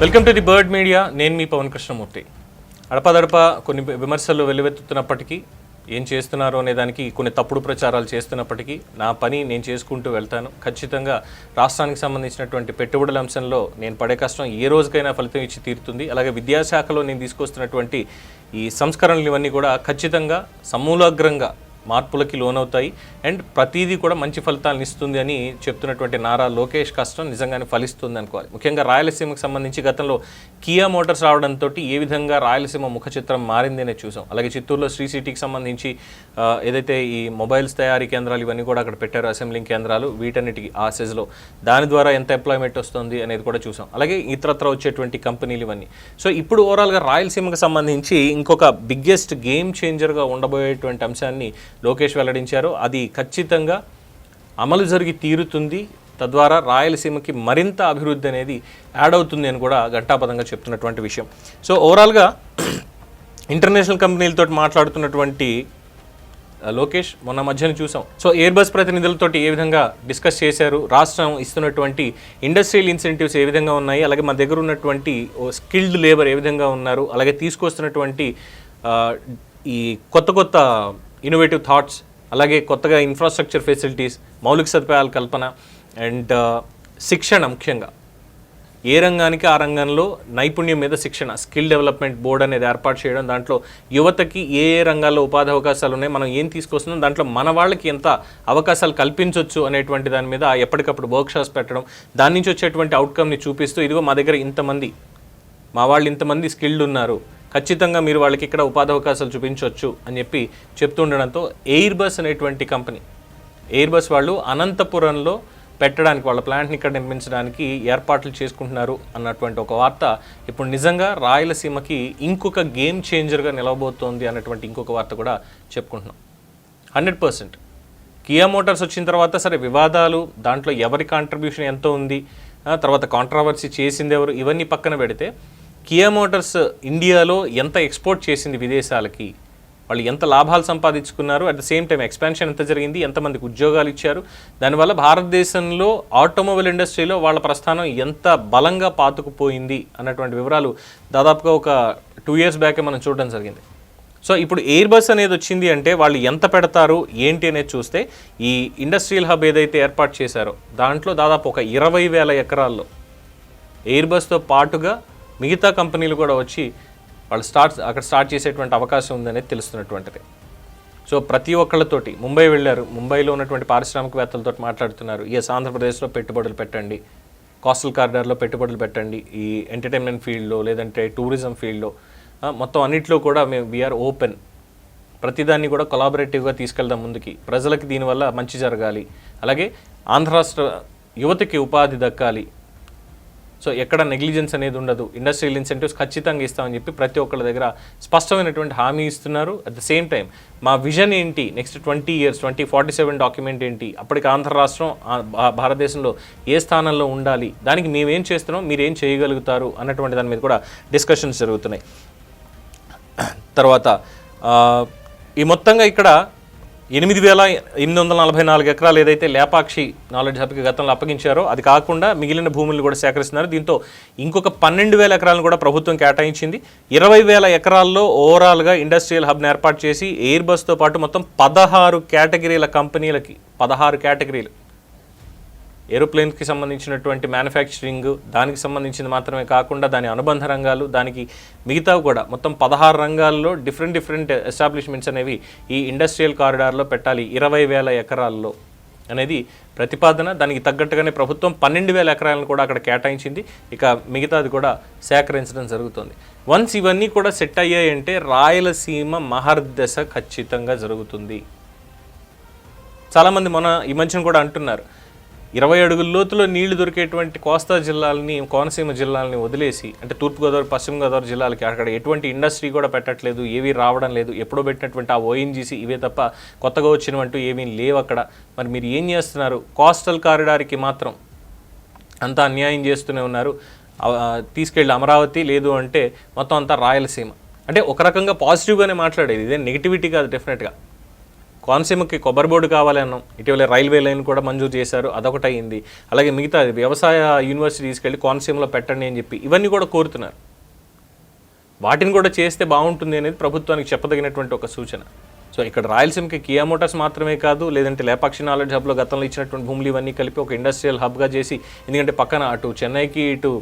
Welcome to the bird media. నేను మీ పవన్ కృష్ణమూర్తి. అడపదడప కొన్ని విమర్శలు వెల్లువెత్తుతున్నప్పటికీ, ఏం చేస్తున్నారు అనే దానికి కొన్ని తప్పుడు ప్రచారాలు చేస్తున్నప్పటికీ నా పని నేను చేసుకుంటూ వెళ్తాను. ఖచ్చితంగా రాష్ట్రానికి సంబంధించినటువంటి పెట్టుబడుల అంశంలో నేను పడే కష్టం ఏ రోజుకైనా ఫలితం ఇచ్చి తీరుతుంది. అలాగే విద్యాశాఖలో నేను తీసుకొస్తున్నటువంటి ఈ సంస్కరణలు ఇవన్నీ కూడా ఖచ్చితంగా సమూలాగ్రంగా మార్పులకి లోనవుతాయి అండ్ ప్రతిదీ కూడా మంచి ఫలితాలను ఇస్తుంది అని చెప్తున్నటువంటి నారా లోకేష్ కష్టం నిజంగానే ఫలిస్తుంది అనుకోవాలి. ముఖ్యంగా రాయలసీమకు సంబంధించి గతంలో కియా మోటార్స్ రావడంతో ఏ విధంగా రాయలసీమ ముఖ చిత్రం మారింది అనేది చూసాం. అలాగే చిత్తూరులో శ్రీ సిటీకి సంబంధించి ఏదైతే ఈ మొబైల్స్ తయారీ కేంద్రాలు ఇవన్నీ కూడా అక్కడ పెట్టారు, అసెంబ్లింగ్ కేంద్రాలు, వీటన్నిటికీ ఆ సెజ్లో దాని ద్వారా ఎంత ఎంప్లాయ్మెంట్ వస్తుంది అనేది కూడా చూసాం. అలాగే ఇతరత్ర వచ్చేటువంటి కంపెనీలు ఇవన్నీ. సో ఇప్పుడు ఓవరాల్గా రాయలసీమకు సంబంధించి ఇంకొక బిగ్గెస్ట్ గేమ్ చేంజర్గా ఉండబోయేటువంటి అంశాన్ని లోకేష్ వెల్లడించారు. అది ఖచ్చితంగా అమలు జరిగి తీరుతుంది. తద్వారా రాయలసీమకి మరింత అభివృద్ధి అనేది యాడ్ అవుతుంది అని కూడా ఘంటాపదంగా చెప్తున్నటువంటి విషయం. సో ఓవరాల్గా ఇంటర్నేషనల్ కంపెనీలతో మాట్లాడుతున్నటువంటి లోకేష్ మొన్న మధ్యన చూసాం. సో ఎయిర్ బస్ ప్రతినిధులతో ఏ విధంగా డిస్కస్ చేశారు, రాష్ట్రం ఇస్తున్నటువంటి ఇండస్ట్రియల్ ఇన్సెంటివ్స్ ఏ విధంగా ఉన్నాయి, అలాగే మన దగ్గర ఉన్నటువంటి స్కిల్డ్ లేబర్ ఏ విధంగా ఉన్నారు, అలాగే తీసుకొస్తున్నటువంటి ఈ కొత్త ఇన్నోవేటివ్ థాట్స్, అలాగే కొత్తగా ఇన్ఫ్రాస్ట్రక్చర్ ఫెసిలిటీస్, మౌలిక సదుపాయాల కల్పన అండ్ శిక్షణ, ముఖ్యంగా ఏ రంగానికి ఆ రంగంలో నైపుణ్యం మీద శిక్షణ, స్కిల్ డెవలప్మెంట్ బోర్డ్ అనేది ఏర్పాటు చేయడం, దాంట్లో యువతకి ఏ రంగాల్లో ఉపాధి అవకాశాలు ఉన్నాయి, మనం ఏం తీసుకొస్తున్నాం, దాంట్లో మన వాళ్ళకి ఎంత అవకాశాలు కల్పించవచ్చు అనేటువంటి దాని మీద ఎప్పటికప్పుడు వర్క్షాప్స్ పెట్టడం, దాని నుంచి వచ్చేటువంటి అవుట్కమ్ని చూపిస్తూ ఇదిగో మా దగ్గర ఇంతమంది, మా వాళ్ళు ఇంతమంది స్కిల్డ్ ఉన్నారు, ఖచ్చితంగా మీరు వాళ్ళకి ఇక్కడ ఉపాధి అవకాశాలు చూపించవచ్చు అని చెప్పి చెప్తుండడంతో ఎయిర్ బస్ అనేటువంటి కంపెనీ, ఎయిర్ బస్ వాళ్ళు అనంతపురంలో పెట్టడానికి, వాళ్ళ ప్లాంట్ని ఇక్కడ నిర్మించడానికి ఏర్పాట్లు చేసుకుంటున్నారు అన్నటువంటి ఒక వార్త ఇప్పుడు నిజంగా రాయలసీమకి ఇంకొక గేమ్ చేంజర్గా నిలవబోతోంది అన్నటువంటి ఇంకొక వార్త కూడా చెప్పుకుంటున్నాం. 100% కియా మోటార్స్ వచ్చిన తర్వాత సరే వివాదాలు, దాంట్లో ఎవరి కాంట్రిబ్యూషన్ ఎంత ఉంది, తర్వాత కాంట్రవర్సీ చేసింది ఎవరు, ఇవన్నీ పక్కన పెడితే కియా మోటార్స్ ఇండియాలో ఎంత ఎక్స్పోర్ట్ చేసింది విదేశాలకి, వాళ్ళు ఎంత లాభాలు సంపాదించుకున్నారు, at the same time expansion ఎంత జరిగింది, ఎంతమందికి ఉద్యోగాలు ఇచ్చారు, దానివల్ల భారతదేశంలో ఆటోమొబైల్ ఇండస్ట్రీలో వాళ్ళ ప్రస్థానం ఎంత బలంగా పాతుకుపోయింది అన్నటువంటి వివరాలు దాదాపుగా ఒక 2 years బ్యాకే మనం చూడడం జరిగింది. సో ఇప్పుడు ఎయిర్ బస్ అనేది వచ్చింది అంటే వాళ్ళు ఎంత పెడతారు ఏంటి అనేది చూస్తే, ఈ ఇండస్ట్రియల్ హబ్ ఏదైతే ఏర్పాటు చేశారో దాంట్లో దాదాపు ఒక 20,000 ఎకరాల్లో ఎయిర్ బస్తో పాటుగా మిగతా కంపెనీలు కూడా వచ్చి వాళ్ళు అక్కడ స్టార్ట్ చేసేటువంటి అవకాశం ఉందనేది తెలుస్తున్నటువంటిది. సో ప్రతి ఒక్కళ్ళతోటి ముంబై వెళ్ళారు, ముంబైలో ఉన్నటువంటి పారిశ్రామికవేత్తలతో మాట్లాడుతున్నారు. ఆంధ్రప్రదేశ్లో పెట్టుబడులు పెట్టండి, కోస్టల్ కారిడార్లో పెట్టుబడులు పెట్టండి, ఈ ఎంటర్టైన్మెంట్ ఫీల్డ్లో లేదంటే టూరిజం ఫీల్డ్లో మొత్తం అన్నింటిలో కూడా మేము వీఆర్ ఓపెన్, ప్రతిదాన్ని కూడా కొలాబరేటివ్గా తీసుకెళ్దాం ముందుకి, ప్రజలకి దీనివల్ల మంచి జరగాలి, అలాగే ఆంధ్ర రాష్ట్ర యువతకి ఉపాధి దక్కాలి, సో ఎక్కడ నెగ్లిజెన్స్ అనేది ఉండదు, ఇండస్ట్రియల్ ఇన్సెంటివ్స్ ఖచ్చితంగా ఇస్తామని చెప్పి ప్రతి ఒక్కళ్ళ దగ్గర స్పష్టమైనటువంటి హామీ ఇస్తున్నారు. అట్ ద సేమ్ టైం మా విజన్ ఏంటి, నెక్స్ట్ 20 years 2047 డాక్యుమెంట్ ఏంటి, అప్పటికి ఆంధ్ర రాష్ట్రం భారతదేశంలో ఏ స్థానంలో ఉండాలి, దానికి మేమేం చేస్తున్నాం, మీరేం చేయగలుగుతారు అన్నటువంటి దాని మీద కూడా డిస్కషన్స్ జరుగుతున్నాయి. తర్వాత ఈ మొత్తంగా ఇక్కడ 8,844 ఎకరాలు ఏదైతే లేపాక్షి నాలెడ్జ్ హబ్కి గతంలో అప్పగించారో అది కాకుండా మిగిలిన భూములు కూడా సేకరిస్తున్నారు. దీంతో ఇంకొక 12,000 ఎకరాలను కూడా ప్రభుత్వం కేటాయించింది. 20,000 ఎకరాల్లో ఓవరాల్గా ఇండస్ట్రియల్ హబ్ని ఏర్పాటు చేసి ఎయిర్ బస్తో పాటు మొత్తం 16 కేటగిరీల కంపెనీలకి, 16 కేటగిరీలు, ఏరోప్లేన్కి సంబంధించినటువంటి మ్యానుఫ్యాక్చరింగ్, దానికి సంబంధించింది మాత్రమే కాకుండా దాని అనుబంధ రంగాలు, దానికి మిగతావి కూడా మొత్తం 16 రంగాల్లో డిఫరెంట్ ఎస్టాబ్లిష్మెంట్స్ అనేవి ఈ ఇండస్ట్రియల్ కారిడార్లో పెట్టాలి 20,000 ఎకరాల్లో అనేది ప్రతిపాదన. దానికి తగ్గట్టుగానే ప్రభుత్వం 12,000 ఎకరాలను కూడా అక్కడ కేటాయించింది. ఇక మిగతాది కూడా సేకరించడం జరుగుతుంది. వన్స్ ఇవన్నీ కూడా సెట్ అయ్యాయంటే రాయలసీమ మహర్దశ ఖచ్చితంగా జరుగుతుంది. చాలామంది ఈ మధ్యన కూడా అంటున్నారు 20 అడుగుల లోతులో నీళ్లు దొరికేటువంటి కోస్తా జిల్లాలని, కోనసీమ జిల్లాలని వదిలేసి, అంటే తూర్పుగోదావరి పశ్చిమ గోదావరి జిల్లాలకి అక్కడ ఎటువంటి ఇండస్ట్రీ కూడా పెట్టట్లేదు, ఏవీ రావడం లేదు, ఎప్పుడో పెట్టినటువంటి ఆ ఓఎన్జీసీ ఇవే తప్ప కొత్తగా వచ్చినవంటూ ఏమీ లేవు అక్కడ. మరి మీరు ఏం చేస్తున్నారు? కోస్టల్ కారిడార్కి మాత్రం అంతా అన్యాయం చేస్తూనే ఉన్నారు. తీసుకెళ్ళి అమరావతి, లేదు అంటే మొత్తం అంతా రాయలసీమ. అంటే ఒక రకంగా పాజిటివ్గానే మాట్లాడేది, ఇదే నెగిటివిటీ కాదు. డెఫినెట్గా కోనసీమకి కొబ్బరి బోర్డు కావాలి అన్నాం, ఇటీవల రైల్వే లైన్ కూడా మంజూరు చేశారు, అదొకటి అయింది. అలాగే మిగతా వ్యవసాయ యూనివర్సిటీ తీసుకెళ్ళి కోనసీమలో పెట్టండి అని చెప్పి ఇవన్నీ కూడా కోరుతున్నారు. వాటిని కూడా చేస్తే బాగుంటుంది అనేది ప్రభుత్వానికి చెప్పదగినటువంటి ఒక సూచన. సో ఇక్కడ రాయలసీమకి కియా మోటార్స్ మాత్రమే కాదు, లేదంటే లేపాక్షి నాలెడ్జ్ హబ్లో గతంలో ఇచ్చినటువంటి భూములు ఇవన్నీ కలిపి ఒక ఇండస్ట్రియల్ హబ్గా చేసి, ఎందుకంటే పక్కన అటు చెన్నైకి ఇటు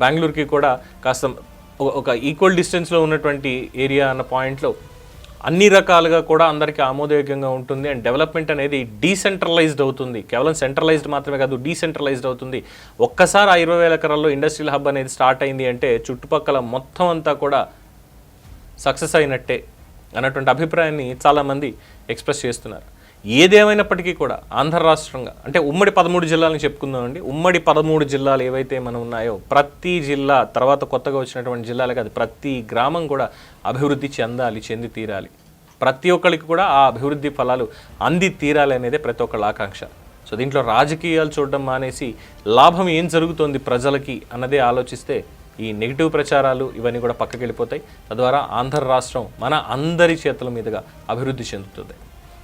బెంగళూరుకి కూడా కాస్త ఒక ఈక్వల్ డిస్టెన్స్లో ఉన్నటువంటి ఏరియా అన్న పాయింట్లో అన్ని రకాలుగా కూడా అందరికీ ఆమోదయోగ్యంగా ఉంటుంది. అండ్ డెవలప్మెంట్ అనేది డీసెంట్రలైజ్డ్ అవుతుంది, కేవలం సెంట్రలైజ్డ్ మాత్రమే కాదు డీసెంట్రలైజ్డ్ అవుతుంది. ఒక్కసారి ఆ 20,000 ఎకరాల్లో ఇండస్ట్రియల్ హబ్ అనేది స్టార్ట్ అయింది అంటే చుట్టుపక్కల మొత్తం అంతా కూడా సక్సెస్ అయినట్టే అన్నటువంటి అభిప్రాయాన్ని చాలామంది ఎక్స్ప్రెస్ చేస్తున్నారు. ఏదేమైనప్పటికీ కూడా ఆంధ్ర రాష్ట్రంగా అంటే ఉమ్మడి 13 జిల్లాలని చెప్పుకుందామండి. ఉమ్మడి 13 జిల్లాలు ఏవైతే మనం ఉన్నాయో ప్రతి జిల్లా తర్వాత కొత్తగా వచ్చినటువంటి జిల్లాలు కాదు, ప్రతి గ్రామం కూడా అభివృద్ధి చెంది తీరాలి. ప్రతి ఒక్కరికి కూడా ఆ అభివృద్ధి ఫలాలు అంది తీరాలి అనేదే ప్రతి ఒక్కళ్ళ ఆకాంక్ష. సో దీంట్లో రాజకీయాలు చూడడం మానేసి లాభం ఏం జరుగుతోంది ప్రజలకి అన్నదే ఆలోచిస్తే ఈ నెగిటివ్ ప్రచారాలు ఇవన్నీ కూడా పక్కకి వెళ్ళిపోతాయి. తద్వారా ఆంధ్ర రాష్ట్రం మన అందరి చేతుల మీదుగా అభివృద్ధి చెందుతుంది.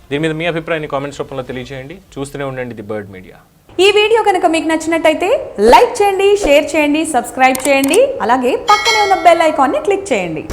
దీని మీద మీ అభిప్రాయాన్ని కామెంట్స్ రూపంలో తెలియజేయండి. చూస్తూనే ఉండండి ది బర్డ్ మీడియా. ఈ వీడియో కనుక మీకు నచ్చినట్టయితే లైక్ చేయండి, షేర్ చేయండి, సబ్స్క్రైబ్ చేయండి. అలాగే పక్కనే ఉన్న బెల్ ఐకాన్ని క్లిక్ చేయండి.